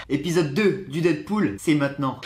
Épisode 2 du Deadpool, c'est maintenant.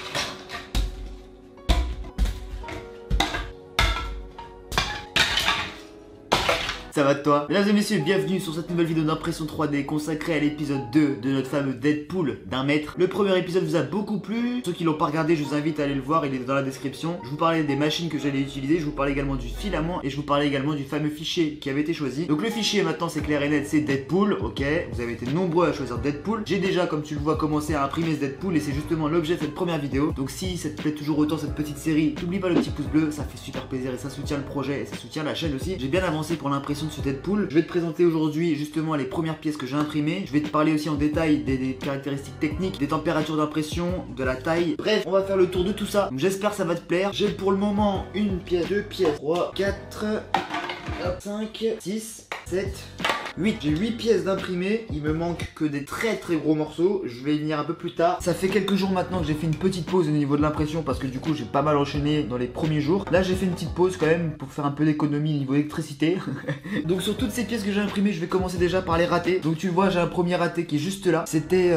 Ça va de toi? Mesdames et messieurs, bienvenue sur cette nouvelle vidéo d'impression 3D consacrée à l'épisode 2 de notre fameux Deadpool d'un mètre. Le premier épisode vous a beaucoup plu. Ceux qui l'ont pas regardé, je vous invite à aller le voir, il est dans la description. Je vous parlais des machines que j'allais utiliser, je vous parlais également du filament et je vous parlais également du fameux fichier qui avait été choisi. Donc le fichier maintenant c'est clair et net, c'est Deadpool, ok. Vous avez été nombreux à choisir Deadpool. J'ai déjà, comme tu le vois, commencé à imprimer ce Deadpool et c'est justement l'objet de cette première vidéo. Donc si ça te plaît toujours autant cette petite série, n'oublie pas le petit pouce bleu, ça fait super plaisir et ça soutient le projet et ça soutient la chaîne aussi. J'ai bien avancé pour l'impression de ce Deadpool. Je vais te présenter aujourd'hui justement les premières pièces que j'ai imprimées. Je vais te parler aussi en détail des caractéristiques techniques, des températures d'impression, de la taille. Bref, on va faire le tour de tout ça. J'espère que ça va te plaire. J'ai pour le moment une pièce, deux pièces, 3, 4, 5, 6, 7... 8. J'ai 8 pièces d'imprimé, il me manque que des très gros morceaux, je vais y venir un peu plus tard. Ça fait quelques jours maintenant que j'ai fait une petite pause au niveau de l'impression parce que du coup j'ai pas mal enchaîné dans les premiers jours. Là j'ai fait une petite pause quand même pour faire un peu d'économie au niveau électricité. Donc sur toutes ces pièces que j'ai imprimées, je vais commencer déjà par les ratés. Donc tu vois, j'ai un premier raté qui est juste là. C'était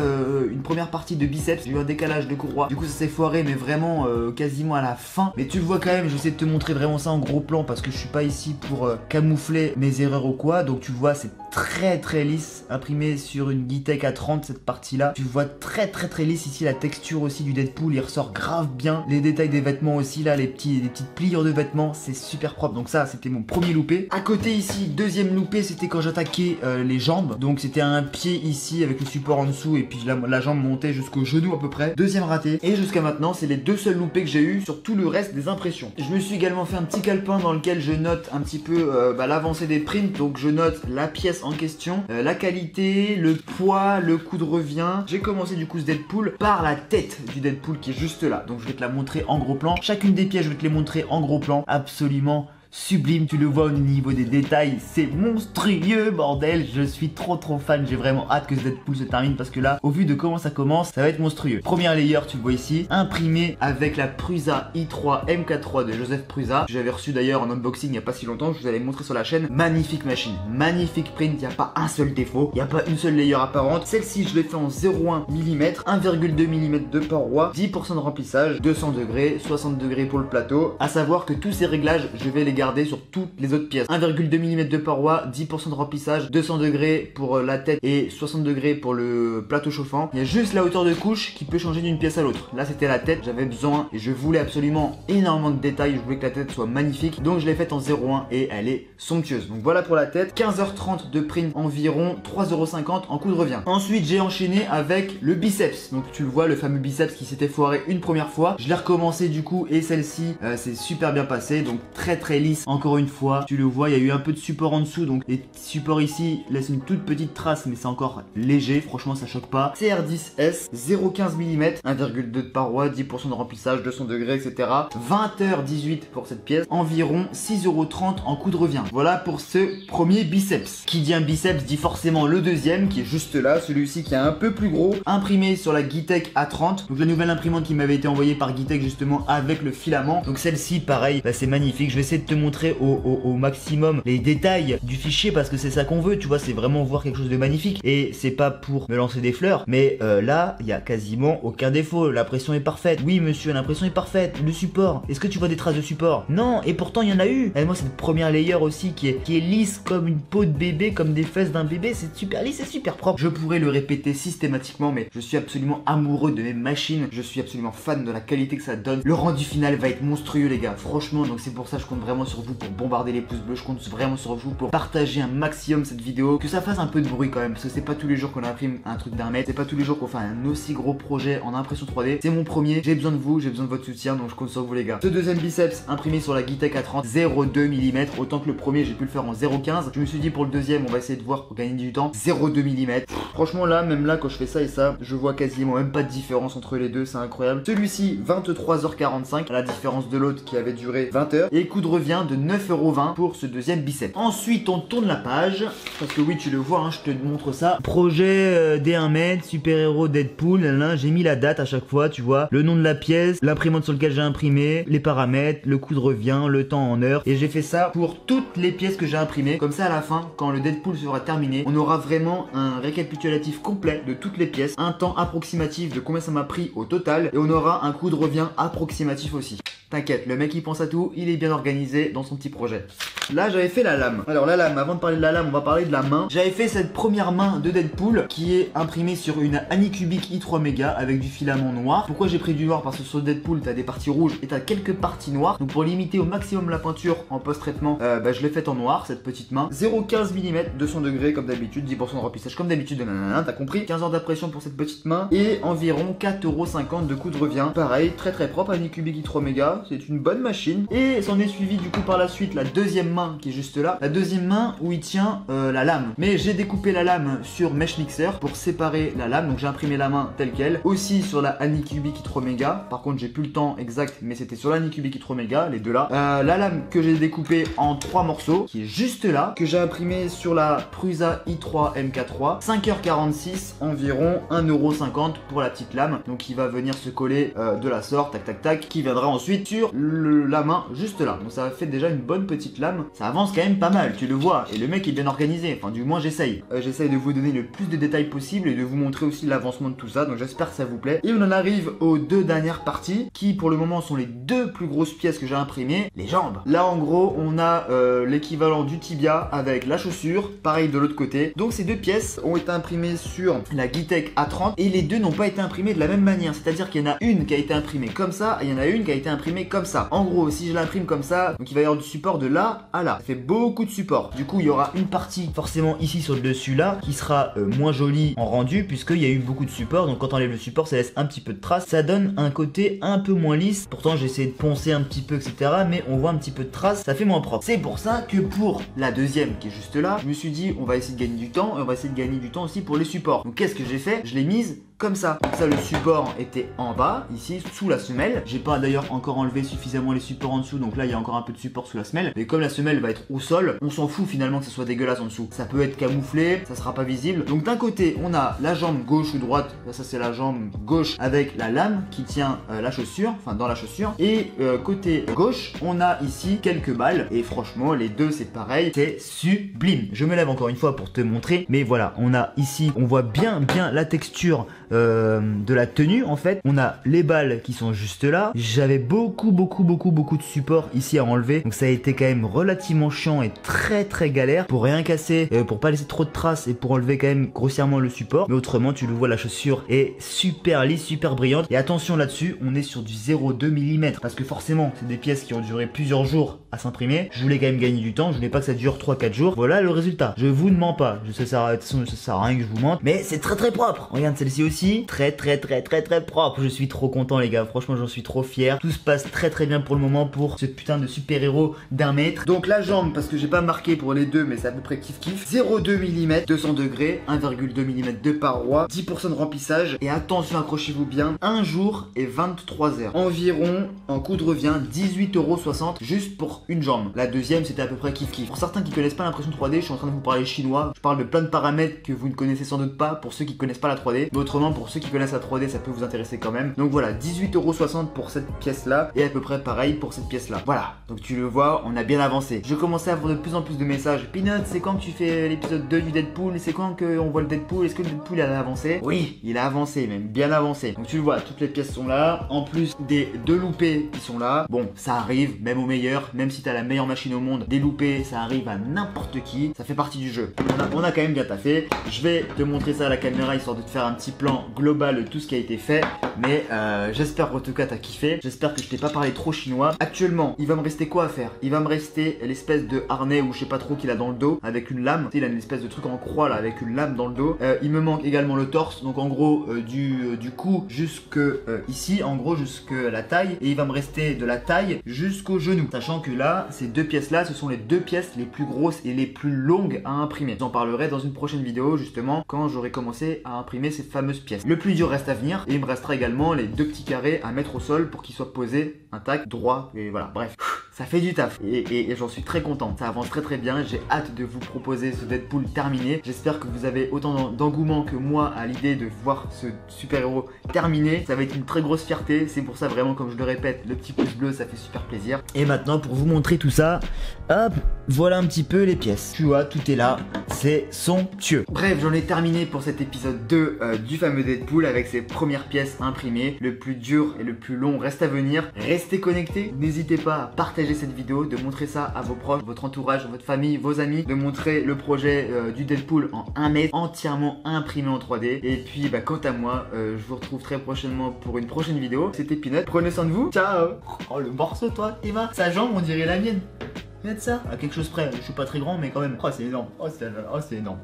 une première partie de biceps, j'ai eu un décalage de courroie. Du coup ça s'est foiré mais vraiment quasiment à la fin. Mais tu le vois quand même, je vais essayer de te montrer vraiment ça en gros plan parce que je suis pas ici pour camoufler mes erreurs ou quoi. Donc tu vois, c'est très lisse, imprimé sur une Geeetech A30 cette partie là. Tu vois très lisse ici, la texture aussi du Deadpool, il ressort grave bien. Les détails des vêtements aussi là, les petites pliures de vêtements, c'est super propre. Donc ça c'était mon premier loupé. À côté ici, deuxième loupé, c'était quand j'attaquais les jambes. Donc c'était un pied ici avec le support en dessous et puis la jambe montait jusqu'au genou à peu près. Deuxième raté. Et jusqu'à maintenant c'est les deux seuls loupés que j'ai eu sur tout le reste des impressions. Je me suis également fait un petit calepin dans lequel je note un petit peu l'avancée des prints. Donc je note la pièce en question, la qualité, le poids, le coût de revient. J'ai commencé du coup ce Deadpool par la tête du Deadpool qui est juste là. Donc je vais te la montrer en gros plan. Chacune des pièces je vais te les montrer en gros plan. Absolument sublime, tu le vois au niveau des détails, c'est monstrueux bordel, je suis trop fan, j'ai vraiment hâte que ce Deadpool se termine parce que là, au vu de comment ça commence, ça va être monstrueux. Première layer, tu le vois ici, imprimé avec la Prusa i3 MK3 de Joseph Prusa, que j'avais reçu d'ailleurs en unboxing il n'y a pas si longtemps, je vous avais montré sur la chaîne. Magnifique machine, magnifique print, il n'y a pas un seul défaut, il n'y a pas une seule layer apparente. Celle-ci, je l'ai fait en 0,1 mm, 1,2 mm de paroi, 10% de remplissage, 200 degrés, 60 degrés pour le plateau. À savoir que tous ces réglages, je vais les garder sur toutes les autres pièces. 1,2 mm de paroi, 10% de remplissage, 200 degrés pour la tête et 60 degrés pour le plateau chauffant. Il y a juste la hauteur de couche qui peut changer d'une pièce à l'autre. Là c'était la tête, j'avais besoin et je voulais absolument énormément de détails, je voulais que la tête soit magnifique. Donc je l'ai faite en 0,1 et elle est somptueuse. Donc voilà pour la tête, 15h30 de print environ, 3,50€ en coût de revient. Ensuite j'ai enchaîné avec le biceps. Donc tu le vois, le fameux biceps qui s'était foiré une première fois. Je l'ai recommencé du coup et celle-ci c'est super bien passé. Donc très lisse. Encore une fois, tu le vois, il y a eu un peu de support en dessous, donc les supports ici laissent une toute petite trace, mais c'est encore léger, franchement ça choque pas. CR10S, 0,15 mm, 1,2 de paroi, 10% de remplissage, 200 degrés, etc. 20h18 pour cette pièce, environ 6,30€ en coût de revient. Voilà pour ce premier biceps. Qui dit un biceps dit forcément le deuxième, qui est juste là, celui-ci qui est un peu plus gros, imprimé sur la Geeetech A30, donc la nouvelle imprimante qui m'avait été envoyée par Geeetech justement avec le filament. Donc celle-ci, pareil, bah, c'est magnifique. Je vais essayer de te montrer au maximum les détails du fichier parce que c'est ça qu'on veut, tu vois, c'est vraiment voir quelque chose de magnifique et c'est pas pour me lancer des fleurs, mais là il y a quasiment aucun défaut, l'impression est parfaite. Oui monsieur, l'impression est parfaite. Le support, est-ce que tu vois des traces de support? Non, et pourtant il y en a eu. Et moi cette première layer aussi qui est lisse comme une peau de bébé, comme des fesses d'un bébé, c'est super lisse, c'est super propre. Je pourrais le répéter systématiquement, mais je suis absolument amoureux de mes machines, je suis absolument fan de la qualité que ça donne. Le rendu final va être monstrueux les gars, franchement, donc c'est pour ça que je compte vraiment sur vous pour bombarder les pouces bleus, je compte vraiment sur vous pour partager un maximum cette vidéo, que ça fasse un peu de bruit quand même, parce que c'est pas tous les jours qu'on imprime un truc d'un mètre, c'est pas tous les jours qu'on fait un aussi gros projet en impression 3D, c'est mon premier, j'ai besoin de vous, j'ai besoin de votre soutien, donc je compte sur vous les gars. Ce deuxième biceps imprimé sur la Geeetech A30, 0,2 mm, autant que le premier j'ai pu le faire en 0,15, je me suis dit pour le deuxième on va essayer de voir pour gagner du temps, 0,2 mm. Franchement là, même là quand je fais ça et ça, je vois quasiment même pas de différence entre les deux, c'est incroyable. Celui-ci 23h45, à la différence de l'autre qui avait duré 20h, et coût de revient revient de 9,20 € pour ce deuxième bicep. Ensuite on tourne la page, parce que oui tu le vois, hein, je te montre ça. Projet D1m, super-héros Deadpool, j'ai mis la date à chaque fois, tu vois, le nom de la pièce, l'imprimante sur laquelle j'ai imprimé, les paramètres, le coût de revient, le temps en heure, et j'ai fait ça pour toutes les pièces que j'ai imprimées. Comme ça à la fin, quand le Deadpool sera terminé, on aura vraiment un récapitulatif complet de toutes les pièces, un temps approximatif de combien ça m'a pris au total, et on aura un coût de revient approximatif aussi. T'inquiète, le mec il pense à tout, il est bien organisé dans son petit projet. Là j'avais fait la lame. Alors la lame, avant de parler de la lame, on va parler de la main. J'avais fait cette première main de Deadpool qui est imprimée sur une Anycubic i3 Mega avec du filament noir. Pourquoi j'ai pris du noir? Parce que sur Deadpool t'as des parties rouges et t'as quelques parties noires. Donc pour limiter au maximum la peinture en post-traitement, je l'ai faite en noir cette petite main. 0,15 mm, 200 degrés comme d'habitude, 10% de remplissage comme d'habitude, t'as compris. 15 heures d'impression pour cette petite main et environ 4,50 € de coût de revient. Pareil, très propre, Anycubic i3 Mega. C'est une bonne machine. Et s'en est suivi du coup par la suite la deuxième main qui est juste là. La deuxième main où il tient la lame. Mais j'ai découpé la lame sur Mesh Mixer pour séparer la lame. Donc j'ai imprimé la main telle quelle. Aussi sur la Anycubic i3 Mega. Par contre j'ai plus le temps exact, mais c'était sur la Anycubic i3 Mega, les deux là. La lame que j'ai découpée en 3 morceaux, qui est juste là, que j'ai imprimé sur la Prusa i3 MK3. 5h46, environ 1,50 € pour la petite lame. Donc il va venir se coller de la sorte, tac tac tac, qui viendra ensuite sur la main juste là. Donc ça fait déjà une bonne petite lame. Ça avance quand même pas mal, tu le vois. Et le mec est bien organisé, enfin du moins j'essaye. J'essaye de vous donner le plus de détails possible et de vous montrer aussi l'avancement de tout ça. Donc j'espère que ça vous plaît. Et on en arrive aux deux dernières parties qui pour le moment sont les deux plus grosses pièces que j'ai imprimées, les jambes. Là en gros on a l'équivalent du tibia avec la chaussure, pareil de l'autre côté. Donc ces deux pièces ont été imprimées sur la Gitech A30 et les deux n'ont pas été imprimées de la même manière. C'est-à-dire qu'il y en a une qui a été imprimée comme ça et il y en a une qui a été imprimée comme ça. En gros, si je l'imprime comme ça, donc il va y avoir du support de là à là. Ça fait beaucoup de support. Du coup, il y aura une partie forcément ici sur le dessus là qui sera moins jolie en rendu puisqu'il y a eu beaucoup de support. Donc quand on enlève le support, ça laisse un petit peu de traces. Ça donne un côté un peu moins lisse. Pourtant, j'ai essayé de poncer un petit peu, etc. Mais on voit un petit peu de traces. Ça fait moins propre. C'est pour ça que pour la deuxième qui est juste là, je me suis dit on va essayer de gagner du temps et on va essayer de gagner du temps aussi pour les supports. Donc qu'est-ce que j'ai fait? Je l'ai mise comme ça. Donc ça, le support était en bas, ici, sous la semelle. J'ai pas d'ailleurs encore enlevé suffisamment les supports en dessous, donc là, il y a encore un peu de support sous la semelle. Mais comme la semelle va être au sol, on s'en fout finalement que ça soit dégueulasse en dessous. Ça peut être camouflé, ça sera pas visible. Donc d'un côté, on a la jambe gauche ou droite. Là, ça c'est la jambe gauche avec la lame qui tient la chaussure, enfin dans la chaussure. Et côté gauche, on a ici quelques balles. Et franchement, les deux, c'est pareil. C'est sublime. Je me lève encore une fois pour te montrer. Mais voilà, on a ici, on voit bien la texture de la tenue en fait. On a les balles qui sont juste là. J'avais beaucoup de support ici à enlever, donc ça a été quand même relativement chiant et très galère pour rien casser, pour pas laisser trop de traces et pour enlever quand même grossièrement le support. Mais autrement tu le vois, la chaussure est super lisse, super brillante. Et attention là-dessus, on est sur du 0,2 mm parce que forcément c'est des pièces qui ont duré plusieurs jours à s'imprimer. Je voulais quand même gagner du temps, je voulais pas que ça dure 3-4 jours. Voilà le résultat. Je vous ne mens pas, ça sert à rien que je vous mente, mais c'est très propre. Regarde celle-ci aussi, très propre. Je suis trop content les gars, franchement j'en suis trop fier. Tout se passe très bien pour le moment pour ce putain de super-héros d'1 m. Donc la jambe, parce que j'ai pas marqué pour les deux, mais c'est à peu près kiff. 0,2 mm, 200 degrés, 1,2 mm de paroi, 10% de remplissage. Et attention, accrochez-vous bien, 1 jour et 23 heures. Environ, en coût de revient, 18,60 € juste pour une jambe. La deuxième, c'était à peu près kiff. Pour certains qui connaissent pas l'impression 3D, je suis en train de vous parler chinois. Je parle de plein de paramètres que vous ne connaissez sans doute pas pour ceux qui connaissent pas la 3D. Mais autrement, pour ceux qui connaissent la 3D, ça peut vous intéresser quand même. Donc voilà, 18,60 € pour cette pièce là et à peu près pareil pour cette pièce là. Voilà, donc tu le vois, on a bien avancé. Je commençais à avoir de plus en plus de messages. Peanut, c'est quand que tu fais l'épisode 2 du Deadpool? C'est quand qu'on voit le Deadpool? Est-ce que le Deadpool a avancé? Oui, il a avancé, même bien avancé. Donc tu le vois, toutes les pièces sont là, en plus des deux loupés qui sont là. Bon, ça arrive, même au meilleur, même si t'as la meilleure machine au monde, des loupés, ça arrive à n'importe qui. Ça fait partie du jeu. On a quand même bien taffé. Je vais te montrer ça à la caméra histoire de te faire un petit plan global de tout ce qui a été fait. Mais j'espère en tout cas t'as kiffé. J'espère que je t'ai pas parlé trop chinois. Actuellement, il va me rester quoi à faire? Il va me rester l'espèce de harnais ou je sais pas trop qu'il a dans le dos avec une lame. Tu sais, il a une espèce de truc en croix là avec une lame dans le dos. Il me manque également le torse. Donc en gros du cou jusque ici, en gros jusque la taille. Et il va me rester de la taille jusqu'au genou. Sachant que là, ces deux pièces là, ce sont les deux pièces les plus grosses et les plus longues à imprimer. J'en parlerai dans une prochaine vidéo justement quand j'aurai commencé à imprimer ces fameuses pièces. Le plus dur reste à venir et il me restera également les deux petits carrés à mettre au sol pour qu'ils soient posés intact, droit et voilà, bref. ça fait du taf et j'en suis très content. Ça avance très bien. J'ai hâte de vous proposer ce Deadpool terminé. J'espère que vous avez autant d'engouement que moi à l'idée de voir ce super-héros terminé. Ça va être une très grosse fierté. C'est pour ça vraiment, comme je le répète, le petit pouce bleu, ça fait super plaisir. Et maintenant, pour vous montrer tout ça, hop, voilà un petit peu les pièces. Tu vois, tout est là. C'est somptueux. Bref, j'en ai terminé pour cet épisode 2 du fameux Deadpool avec ses premières pièces imprimées. Le plus dur et le plus long reste à venir. Restez connectés. N'hésitez pas à partager cette vidéo, de montrer ça à vos proches, votre entourage, votre famille, vos amis, de montrer le projet du Deadpool en 1 mètre entièrement imprimé en 3D. Et puis quant à moi, je vous retrouve très prochainement pour une prochaine vidéo. C'était Peanut, prenez soin de vous, ciao. Oh le morceau toi, Emma, sa jambe on dirait la mienne. Regarde ça, à quelque chose près, je suis pas très grand mais quand même. Oh c'est énorme, oh c'est énorme.